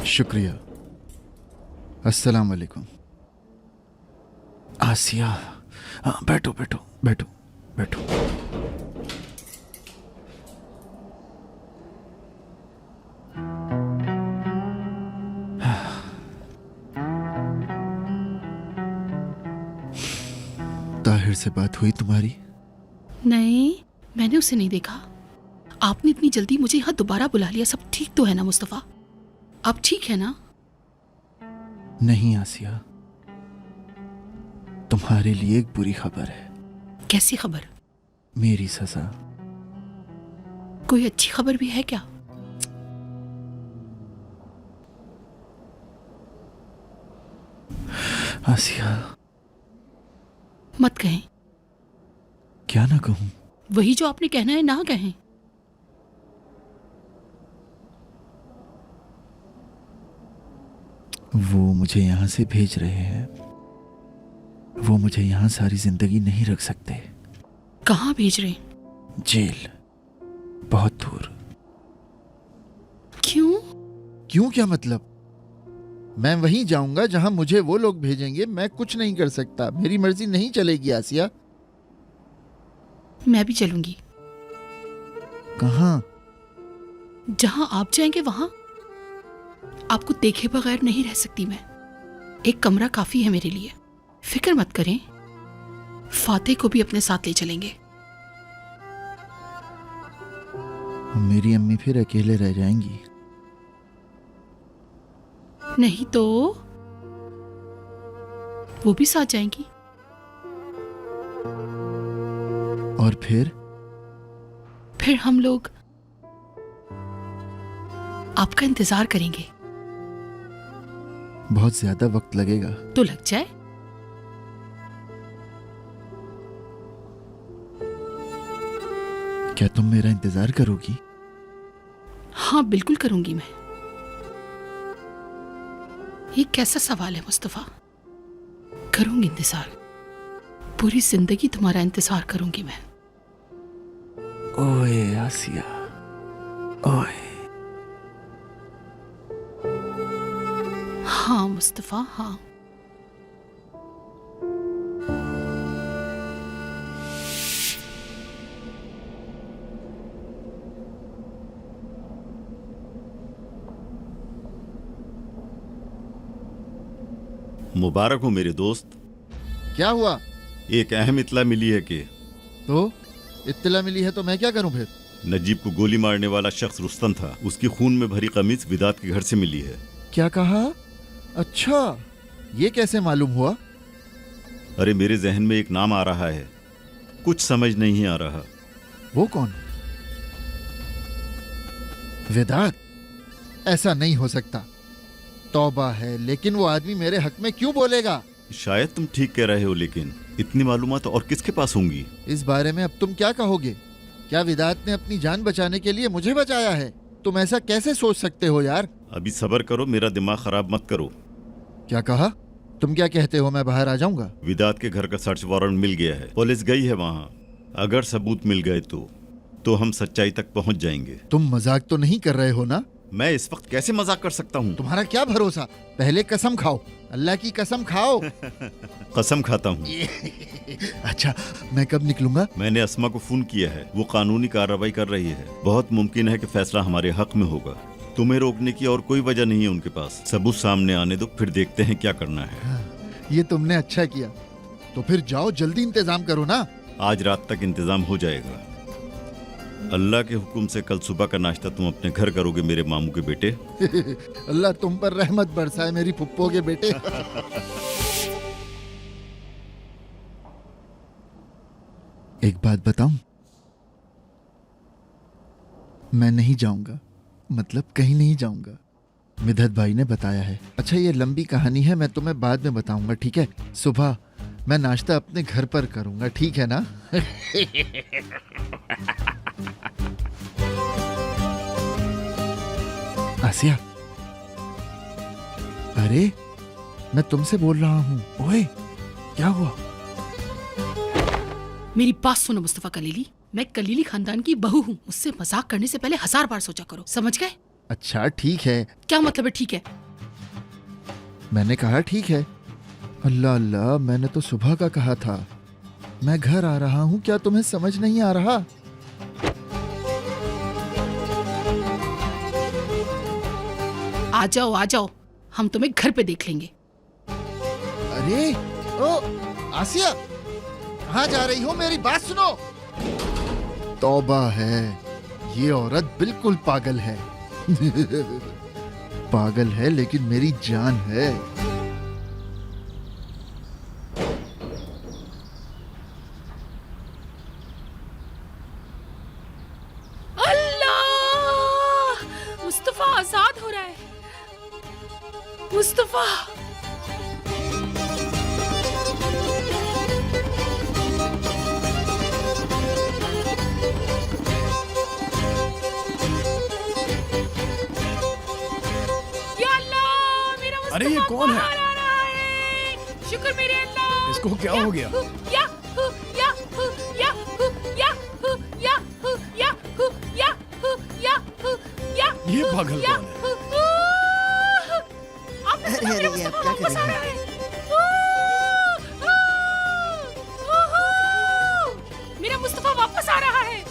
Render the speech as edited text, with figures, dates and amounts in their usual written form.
शुक्रिया। अस्सलाम वालेकुम। आसिया, हाँ, बैठो बैठो बैठो बैठो। ताहिर से बात हुई तुम्हारी? नहीं, मैंने उसे नहीं देखा। आपने इतनी जल्दी मुझे यहाँ दोबारा बुला लिया। सब ठीक तो है ना मुस्तफा? आप ठीक है ना? नहीं आसिया, तुम्हारे लिए एक बुरी खबर है। कैसी खबर? मेरी सजा। कोई अच्छी खबर भी है क्या? आसिया, मत कहें। क्या ना कहूं? वही जो आपने कहना है ना कहें। वो मुझे यहां से भेज रहे हैं। वो मुझे यहां सारी जिंदगी नहीं रख सकते। कहाँ भेज रहे? जेल, बहुत दूर। क्यों? क्यों क्या मतलब? मैं वहीं जाऊंगा जहां मुझे वो लोग भेजेंगे। मैं कुछ नहीं कर सकता, मेरी मर्जी नहीं चलेगी आसिया। मैं भी चलूंगी। कहां? जहां आप जाएंगे वहां। आपको देखे बगैर नहीं रह सकती मैं। एक कमरा काफी है मेरे लिए। फिक्र मत करें, फातेह को भी अपने साथ ले चलेंगे। मेरी अम्मी फिर अकेले रह जाएंगी। नहीं तो वो भी साथ जाएंगी। और फिर हम लोग आपका इंतजार करेंगे। बहुत ज्यादा वक्त लगेगा। तो लग जाए। क्या तुम मेरा इंतजार करोगी? हाँ, बिल्कुल करूंगी मैं। ये कैसा सवाल है मुस्तफा? करूंगी इंतजार। पूरी जिंदगी तुम्हारा इंतजार करूंगी मैं। ओए आसिया, ओए। हाँ मुस्तफा, हाँ। मुबारक हो मेरे दोस्त। क्या हुआ? एक अहम इत्तला मिली है कि तो इत्तला मिली है तो मैं क्या करूं फिर? नजीब को गोली मारने वाला शख्स रुस्तम था। उसकी खून में भरी कमीज विदात के घर से मिली है। क्या कहा? अच्छा, ये कैसे मालूम हुआ? अरे मेरे जहन में एक नाम आ रहा है, कुछ समझ नहीं आ रहा। वो कौन? वेदात? ऐसा नहीं हो सकता। तौबा है, लेकिन वो आदमी मेरे हक में क्यों बोलेगा? शायद तुम ठीक कह रहे हो, लेकिन इतनी मालूमात और किसके पास होंगी? इस बारे में अब तुम क्या कहोगे? क्या विदात ने अपनी जान बचाने के लिए मुझे बचाया है? तुम ऐसा कैसे सोच सकते हो यार? अभी सब्र करो, मेरा दिमाग खराब मत करो। क्या कहा? तुम क्या कहते हो? मैं बाहर आ जाऊंगा? विदात के घर का सर्च वारंट मिल गया है, पुलिस गई है वहाँ। अगर सबूत मिल गए तो हम सच्चाई तक पहुँच जाएंगे। तुम मजाक तो नहीं कर रहे हो ना? मैं इस वक्त कैसे मजाक कर सकता हूँ? तुम्हारा क्या भरोसा? पहले कसम खाओ, अल्लाह की कसम खाओ। कसम खाता हूँ। अच्छा, मैं कब निकलूंगा? मैंने अस्मा को फोन किया है, वो कानूनी कार्रवाई कर रही है। बहुत मुमकिन है कि फैसला हमारे हक में होगा। तुम्हें रोकने की और कोई वजह नहीं है उनके पास। सबूत सामने आने दो, फिर देखते हैं क्या करना है। हाँ, ये तुमने अच्छा किया। तो फिर जाओ, जल्दी इंतजाम करो ना। आज रात तक इंतजाम हो जाएगा। अल्लाह के हुक्म से कल सुबह का नाश्ता तुम अपने घर करोगे मेरे मामू के बेटे। अल्लाह तुम पर रहमत बरसाए मेरी फुप्पो के बेटे। एक बात बताऊं? मैं नहीं जाऊंगा, मतलब कहीं नहीं जाऊंगा। मिधत भाई ने बताया है। अच्छा, ये लंबी कहानी है, मैं तुम्हें बाद में बताऊंगा, ठीक है? सुबह मैं नाश्ता अपने घर पर करूंगा, ठीक है ना? आसिया, अरे मैं तुमसे बोल रहा हूं। ओए, क्या हुआ? मेरी बात सुनो मुस्तफा कलीली। मैं कलीली खानदान की बहू हूँ। मुझसे मजाक करने से पहले 1000 बार सोचा करो, समझ गए? अच्छा ठीक है, क्या मतलब है ठीक है? मैंने कहा ठीक है। अल्लाह अल्लाह, मैंने तो सुबह का कहा था। मैं घर आ रहा हूँ, क्या तुम्हें समझ नहीं आ रहा? आ जाओ, हम तुम्हें घर पे देख लेंगे। अरे ओ आसिया, कहाँ जा रही हो? मेरी बात सुनो। तौबा है, ये औरत बिल्कुल पागल है। पागल है लेकिन मेरी जान है। अल्लाह! मुस्तफा आजाद हो रहा है। मुस्तफा! या अल्लाह! मेरा मुस्तफा अरे ये कौन है? बाहर आ रहा है। शुक्र मेरे अल्लाह। इसको क्या हो गया? Yahoo, Yahoo, Yahoo, Yahoo, Yahoo, Yahoo, Yahoo, Yahoo, Yahoo, ये पागल कौन है? याहू। आपने सुना, अरे, मेरा ये आप मुस्तफा क्या कर वापस आ रहे रहा हैं? है। मेरा मुस्तफा वापस आ रहा है।